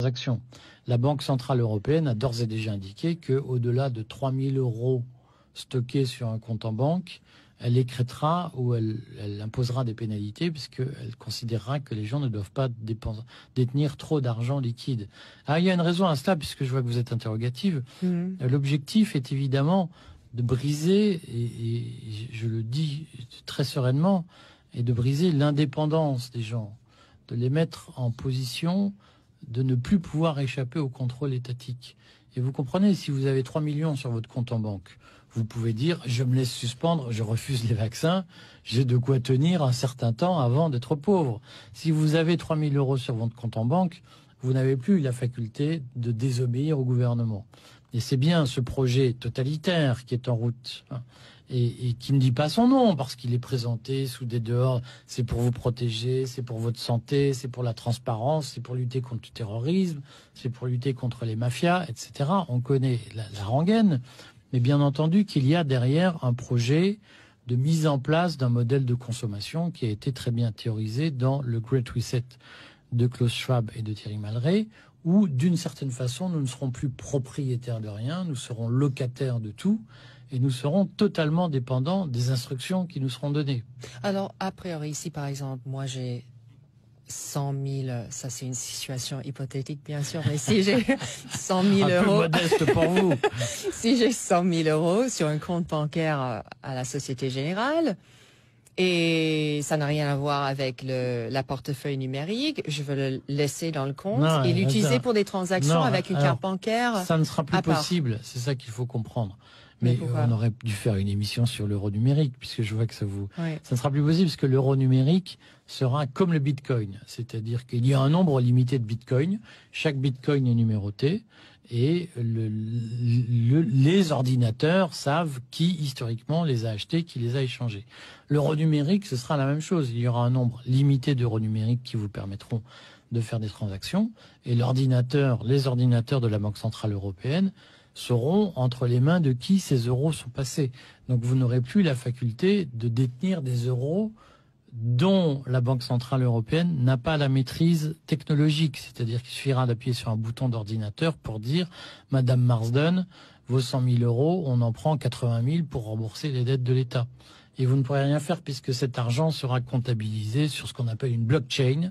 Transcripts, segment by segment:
transactions. La Banque centrale européenne a d'ores et déjà indiqué qu'au-delà de 3 000 euros stockés sur un compte en banque, elle écrêtera ou elle imposera des pénalités puisqu'elle considérera que les gens ne doivent pas détenir trop d'argent liquide. Alors, il y a une raison à cela, puisque je vois que vous êtes interrogative. L'objectif est évidemment de briser, et je le dis très sereinement, et de briser l'indépendance des gens, de les mettre en position de ne plus pouvoir échapper au contrôle étatique. Et vous comprenez, si vous avez 3 millions sur votre compte en banque, vous pouvez dire, je me laisse suspendre, je refuse les vaccins, j'ai de quoi tenir un certain temps avant d'être pauvre. Si vous avez 3 000 euros sur votre compte en banque, vous n'avez plus la faculté de désobéir au gouvernement. Et c'est bien ce projet totalitaire qui est en route, hein, et qui ne dit pas son nom, parce qu'il est présenté sous des dehors. C'est pour vous protéger, c'est pour votre santé, c'est pour la transparence, c'est pour lutter contre le terrorisme, c'est pour lutter contre les mafias, etc. On connaît la rengaine. Mais bien entendu qu'il y a derrière un projet de mise en place d'un modèle de consommation qui a été très bien théorisé dans le Great Reset de Klaus Schwab et de Thierry Malray, où d'une certaine façon nous ne serons plus propriétaires de rien, nous serons locataires de tout et nous serons totalement dépendants des instructions qui nous seront données. Alors, a priori, ici par exemple, moi j'ai 100 000, ça c'est une situation hypothétique bien sûr, mais si j'ai 100 000 un euros... peu modeste pour vous. Si j'ai 100 000 euros sur un compte bancaire à la Société Générale, et ça n'a rien à voir avec la portefeuille numérique, je veux le laisser dans le compte et l'utiliser pour des transactions avec une carte bancaire. Ça ne sera plus possible, c'est ça qu'il faut comprendre. Mais on aurait dû faire une émission sur l'euro numérique, puisque je vois que ça vous... Oui. Ça ne sera plus possible, parce que l'euro numérique sera comme le bitcoin. C'est-à-dire qu'il y a un nombre limité de bitcoins. Chaque bitcoin est numéroté. Et les ordinateurs savent qui, historiquement, les a achetés, qui les a échangés. L'euro numérique, ce sera la même chose. Il y aura un nombre limité d'euros numériques qui vous permettront de faire des transactions. Et les ordinateurs de la Banque centrale européenne sauront entre les mains de qui ces euros sont passés. Donc vous n'aurez plus la faculté de détenir des euros dont la Banque centrale européenne n'a pas la maîtrise technologique. C'est-à-dire qu'il suffira d'appuyer sur un bouton d'ordinateur pour dire « Madame Marsden, vos 100 000 euros, on en prend 80 000 pour rembourser les dettes de l'État ». Et vous ne pourrez rien faire puisque cet argent sera comptabilisé sur ce qu'on appelle une blockchain,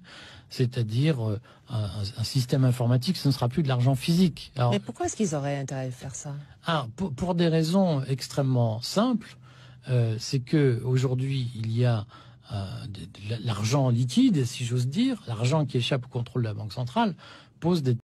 c'est-à-dire un système informatique. Ce ne sera plus de l'argent physique. Alors, mais pourquoi est-ce qu'ils auraient intérêt à faire ça? Pour des raisons extrêmement simples. C'est que aujourd'hui il y a l'argent liquide, si j'ose dire, l'argent qui échappe au contrôle de la Banque centrale, pose des